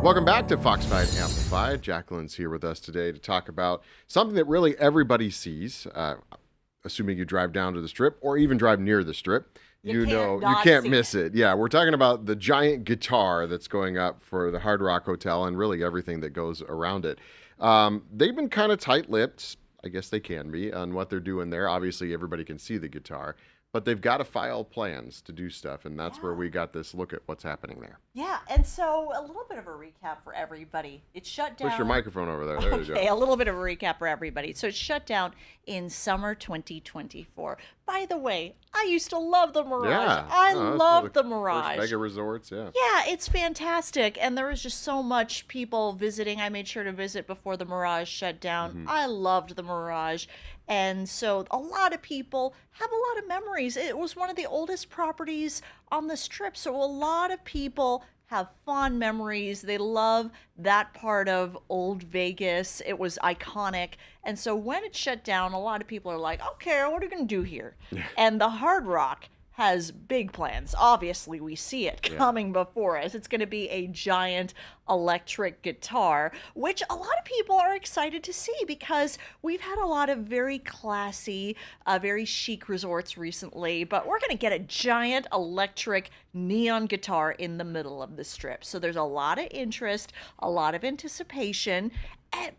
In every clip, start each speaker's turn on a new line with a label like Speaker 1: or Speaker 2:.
Speaker 1: Welcome back to Foxfied Amplified. Jacqueline's here with us today to talk about something that really everybody sees, assuming you drive down to the Strip or even drive near the Strip. You can't miss it. Yeah, we're talking about the giant guitar that's going up for the Hard Rock Hotel and really everything that goes around it. They've been kind of tight-lipped, I guess they can be, on what they're doing there. Obviously, everybody can see the guitar, but they've got to file plans to do stuff, and that's where we got this look at what's happening there.
Speaker 2: Yeah, and so a little bit of a recap for everybody. It shut down.
Speaker 1: Push your microphone over there. There you go.
Speaker 2: Okay, a little bit of a recap for everybody. So it shut down in summer 2024. By the way, I used to love the Mirage.
Speaker 1: Yeah.
Speaker 2: I love the Mirage.
Speaker 1: First mega resorts, yeah.
Speaker 2: Yeah, it's fantastic. And there was just so much people visiting. I made sure to visit before the Mirage shut down.
Speaker 1: Mm-hmm.
Speaker 2: I loved the Mirage. And so a lot of people have a lot of memories. It was one of the oldest properties on the Strip. So a lot of people have fond memories. They love that part of old Vegas. It was iconic. And so when it shut down, a lot of people are like, okay, what are you going to do here? And the Hard Rock has big plans. Obviously, we see it coming before us. It's going to be a giant electric guitar, which a lot of people are excited to see because we've had a lot of very classy, very chic resorts recently, but we're going to get a giant electric neon guitar in the middle of the Strip. So there's a lot of interest, a lot of anticipation,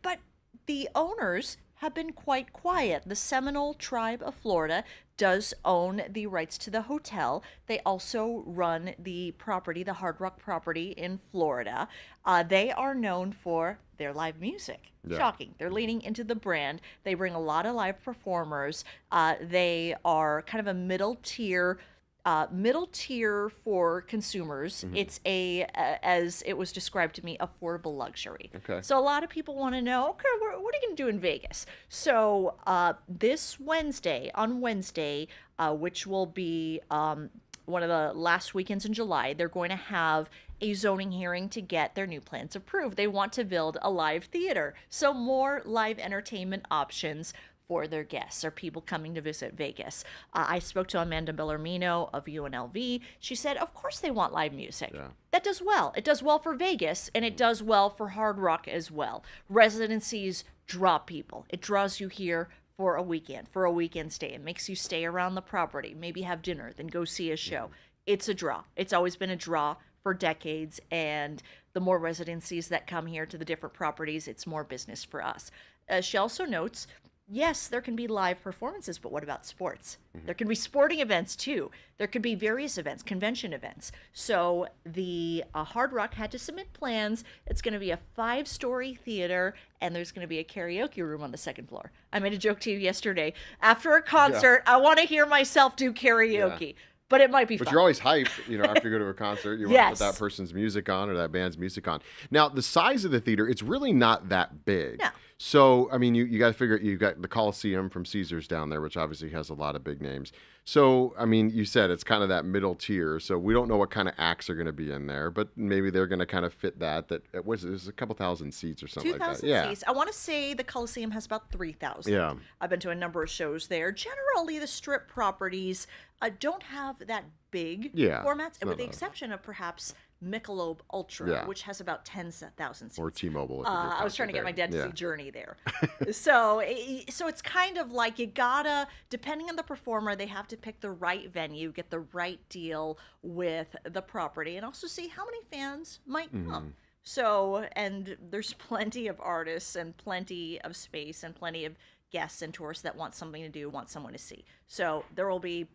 Speaker 2: but the owners have been quite quiet. The Seminole Tribe of Florida does own the rights to the hotel. They also run the property, the Hard Rock property in Florida. They are known for their live music. Yeah. Shocking. They're leaning into the brand. They bring a lot of live performers. They are kind of a middle tier for consumers. Mm-hmm. It's as it was described to me, affordable luxury. Okay. So a lot of people want to know, okay, what are you going to do in Vegas? So this Wednesday, which will be one of the last weekends in July, they're going to have a zoning hearing to get their new plans approved. They want to build a live theater, so more live entertainment options for their guests or people coming to visit Vegas. I spoke to Amanda Bellarmino of UNLV. She said, of course they want live music. Yeah. That does well. It does well for Vegas, and it does well for Hard Rock as well. Residencies draw people. It draws you here for a weekend stay. It makes you stay around the property, maybe have dinner, then go see a show. It's a draw. It's always been a draw for decades, and the more residencies that come here to the different properties, it's more business for us. She also notes, yes, there can be live performances, but what about sports? Mm-hmm. There can be sporting events too. There could be various events, convention events. So the Hard Rock had to submit plans. It's going to be a 5-story theater, and there's going to be a karaoke room on the second floor. I made a joke to you yesterday. After a concert, I want to hear myself do karaoke. Yeah. But it might be fun.
Speaker 1: But you're always hyped, after you go to a concert, you want to put that person's music on or that band's music on. Now, the size of the theater, it's really not that big.
Speaker 2: No.
Speaker 1: So, I mean, you got to figure, you got the Coliseum from Caesars down there, which obviously has a lot of big names. So, I mean, you said it's kind of that middle tier. So we don't know what kind of acts are going to be in there, but maybe they're going to kind of fit that. There's a couple thousand seats or something like that.
Speaker 2: 2,000 seats. I want to say the Coliseum has about 3,000.
Speaker 1: Yeah.
Speaker 2: I've been to a number of shows there. Generally, the Strip properties don't have that big formats, with the exception of perhaps Michelob Ultra, which has about 10,000 seats.
Speaker 1: Or T-Mobile.
Speaker 2: I was trying to get my dad to see Journey there. So it's kind of like you gotta, depending on the performer, they have to pick the right venue, get the right deal with the property, and also see how many fans might come. So, and there's plenty of artists and plenty of space and plenty of guests and tourists that want something to do, want someone to see. So there will be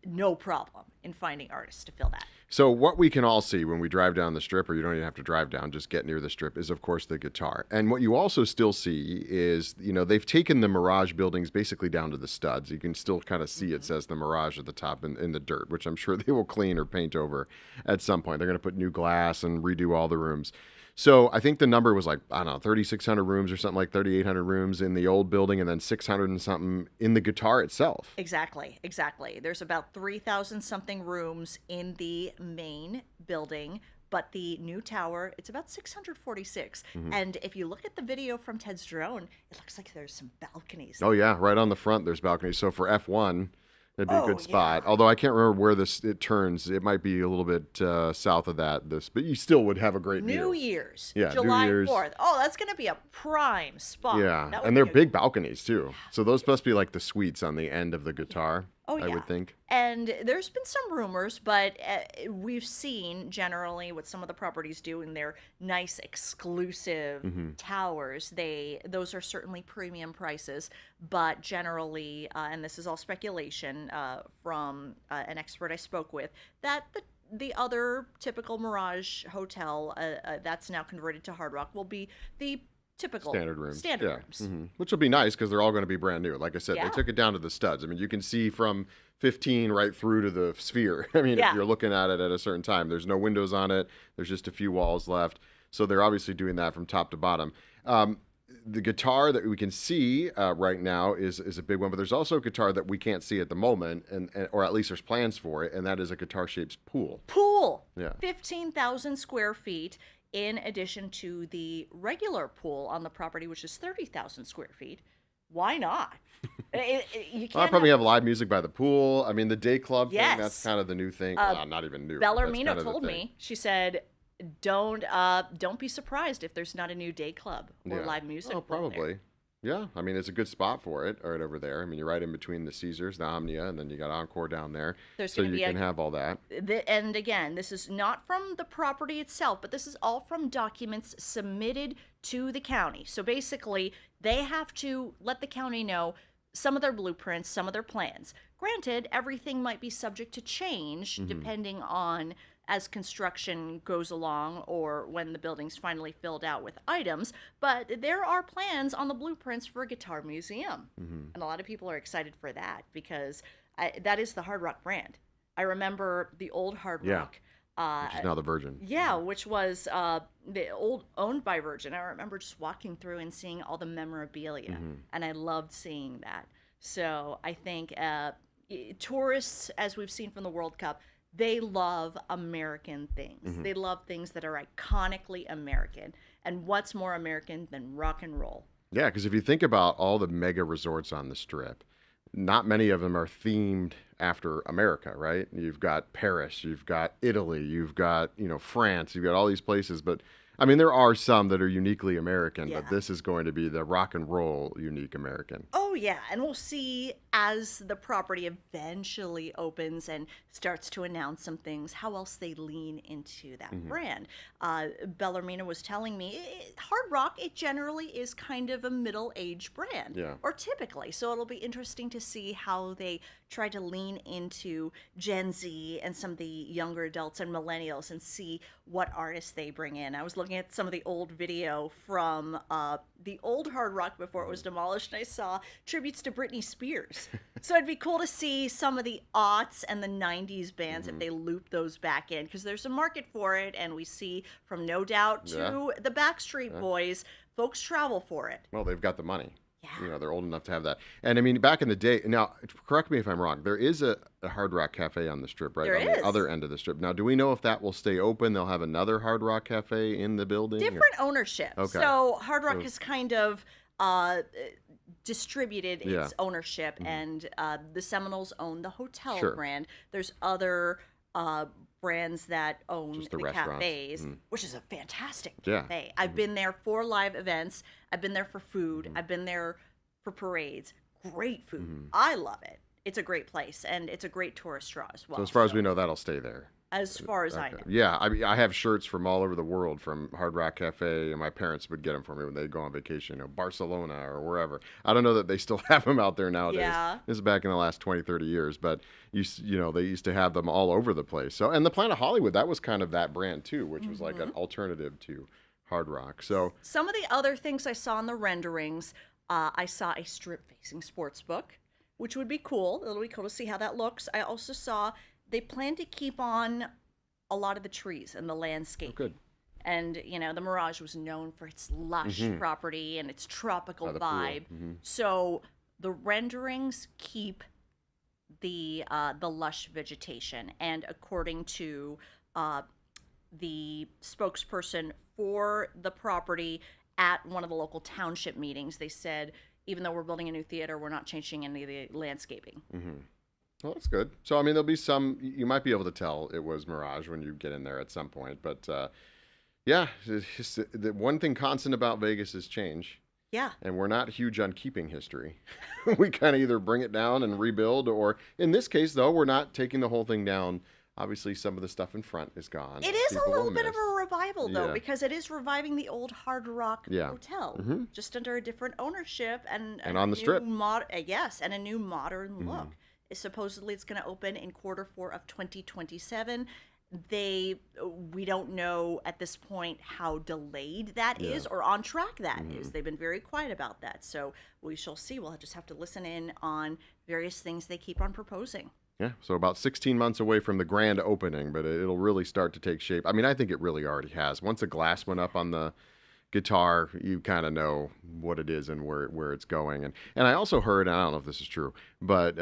Speaker 2: no problem in finding artists to fill that.
Speaker 1: So what we can all see when we drive down the Strip, or you don't even have to drive down, just get near the Strip, is of course the guitar. And what you also still see is, they've taken the Mirage buildings basically down to the studs. You can still kind of see it says the Mirage at the top in the dirt, which I'm sure they will clean or paint over at some point. They're going to put new glass and redo all the rooms. So I think the number was 3,600 rooms or something, like 3,800 rooms in the old building, and then 600 and something in the guitar itself.
Speaker 2: Exactly. There's about 3,000 something rooms in the main building, but the new tower, it's about 646. Mm-hmm. And if you look at the video from Ted's drone, it looks like there's some balconies.
Speaker 1: Oh yeah, right on the front there's balconies. So for F1, It'd be a good spot. Although I can't remember where it turns. It might be a little bit south of that. But you still would have a great view.
Speaker 2: New Year's.
Speaker 1: Yeah,
Speaker 2: July
Speaker 1: New Year's.
Speaker 2: 4th. Oh, that's going to be a prime spot.
Speaker 1: Yeah, and they're big balconies too. So those must be like the suites on the end of the guitar.
Speaker 2: Oh, yeah.
Speaker 1: I would think.
Speaker 2: And there's been some rumors, but we've seen generally what some of the properties do in their nice exclusive towers. Those are certainly premium prices, but generally, and this is all speculation from an expert I spoke with, that the other typical Mirage hotel that's now converted to Hard Rock will be the typical
Speaker 1: standard rooms.
Speaker 2: Which
Speaker 1: will be nice because they're all going to be brand new. Like I said, they took it down to the studs. I mean, you can see from 15 right through to the sphere. I mean, if you're looking at it at a certain time, there's no windows on it. There's just a few walls left. So they're obviously doing that from top to bottom. The guitar that we can see right now is a big one, but there's also a guitar that we can't see at the moment, or at least there's plans for it, and that is a guitar-shaped pool.
Speaker 2: Yeah. 15,000 square feet. In addition to the regular pool on the property, which is 30,000 square feet. Why not? You can't
Speaker 1: I'll probably have live music by the pool. I mean, the day club thing, that's kind of the new thing. Well, not even new.
Speaker 2: Bellarmino told me, she said, don't be surprised if there's not a new day club or live music.
Speaker 1: Oh, probably. Yeah, I mean, it's a good spot for it right over there. I mean, you're right in between the Caesars, the Omnia, and then you got Encore down there. So you can have all that.
Speaker 2: And again, this is not from the property itself, but this is all from documents submitted to the county. So basically, they have to let the county know some of their blueprints, some of their plans. Granted, everything might be subject to change depending on as construction goes along or when the building's finally filled out with items, but there are plans on the blueprints for a guitar museum. And a lot of people are excited for that because that is the Hard Rock brand. I remember the old Hard Rock.
Speaker 1: Which is now the Virgin.
Speaker 2: Yeah, which was the old owned by Virgin. I remember just walking through and seeing all the memorabilia, and I loved seeing that. So I think tourists, as we've seen from the World Cup, they love American things. They love things that are iconically American. And what's more American than rock and roll?
Speaker 1: Yeah, because if you think about all the mega resorts on the Strip, not many of them are themed after America, right? You've got Paris, you've got Italy, you've got, France, you've got all these places. But, I mean, there are some that are uniquely American, but this is going to be the rock and roll unique American.
Speaker 2: Oh, yeah. And we'll see as the property eventually opens and starts to announce some things, how else they lean into that brand. Bellarmino was telling me, Hard Rock, it generally is kind of a middle-aged brand, or typically. So it'll be interesting to see how they try to lean into Gen Z and some of the younger adults and millennials and see what artists they bring in. I was looking at some of the old video from the old Hard Rock before it was demolished, and I saw tributes to Britney Spears. So it'd be cool to see some of the aughts and the 90s bands if they loop those back in, because there's a market for it, and we see from No Doubt to the Backstreet Boys, folks travel for it.
Speaker 1: Well, they've got the money. Yeah. They're old enough to have that. And I mean, back in the day, now, correct me if I'm wrong, there is a Hard Rock Cafe on the Strip, right? The other end of the Strip. Now, do we know if that will stay open? They'll have another Hard Rock Cafe in the building?
Speaker 2: Different ownership. Okay. So Hard Rock is kind of distributed its ownership, and the Seminoles own the hotel brand. There's other brands that own the cafes, which is a fantastic cafe. I've been there for live events. I've been there for food. I've been there for parades. Great food. I love it. It's a great place, and it's a great tourist draw as well.
Speaker 1: So as far as we know, that'll stay there.
Speaker 2: As far as I know.
Speaker 1: Yeah, I mean, I have shirts from all over the world from Hard Rock Cafe, and my parents would get them for me when they'd go on vacation, Barcelona or wherever. I don't know that they still have them out there nowadays.
Speaker 2: Yeah.
Speaker 1: This is back in the last 20, 30 years, but they used to have them all over the place. So, and the Planet Hollywood, that was kind of that brand too, which was like an alternative to Hard Rock. So
Speaker 2: some of the other things I saw in the renderings, I saw a strip-facing sports book, which would be cool. It'll be cool to see how that looks. I also saw they plan to keep on a lot of the trees and the landscape.
Speaker 1: Good.
Speaker 2: And, the Mirage was known for its lush property and its tropical vibe. So the renderings keep the lush vegetation. And according to the spokesperson for the property at one of the local township meetings, they said, even though we're building a new theater, we're not changing any of the landscaping.
Speaker 1: Well, that's good. So, I mean, there'll be some, you might be able to tell it was Mirage when you get in there at some point. But yeah, the one thing constant about Vegas is change.
Speaker 2: Yeah.
Speaker 1: And we're not huge on keeping history. We kind of either bring it down and rebuild, or in this case, though, we're not taking the whole thing down. Obviously, some of the stuff in front is gone.
Speaker 2: It is a little bit of a revival, though, because it is reviving the old Hard Rock Hotel, just under a different ownership and
Speaker 1: on the Strip.
Speaker 2: Yes, and a new modern look. Supposedly, it's going to open in Q4 of 2027. We don't know at this point how delayed that is or on track that is. They've been very quiet about that, so we shall see. We'll just have to listen in on various things they keep on proposing.
Speaker 1: Yeah, so about 16 months away from the grand opening, but it'll really start to take shape. I mean, I think it really already has. Once the glass went up on the guitar, you kind of know what it is and where it's going. And I also heard, and I don't know if this is true, but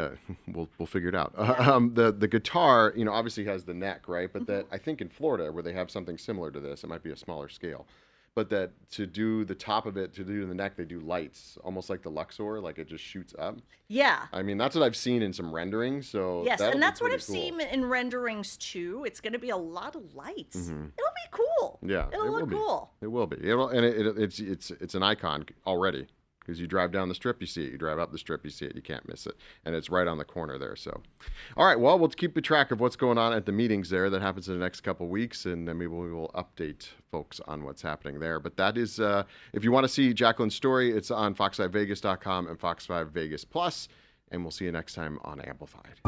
Speaker 1: we'll figure it out. The guitar, obviously has the neck, right? But that I think in Florida, where they have something similar to this, it might be a smaller scale. But that to do the top of it, to do the neck, they do lights, almost like the Luxor, like it just shoots up.
Speaker 2: Yeah.
Speaker 1: I mean, that's what I've seen in some renderings. So
Speaker 2: yes, and that's what I've seen in renderings too. It's going to be a lot of lights. It'll be cool.
Speaker 1: Yeah,
Speaker 2: it'll look cool.
Speaker 1: It will be. It's an icon already. Because you drive down the Strip, you see it. You drive up the Strip, you see it. You can't miss it. And it's right on the corner there. So, all right. Well, we'll keep track of what's going on at the meetings there. That happens in the next couple of weeks. And then maybe we will update folks on what's happening there. But that is, if you want to see Jacqueline's story, it's on fox5vegas.com and Fox 5 Vegas Plus. And we'll see you next time on Amplified.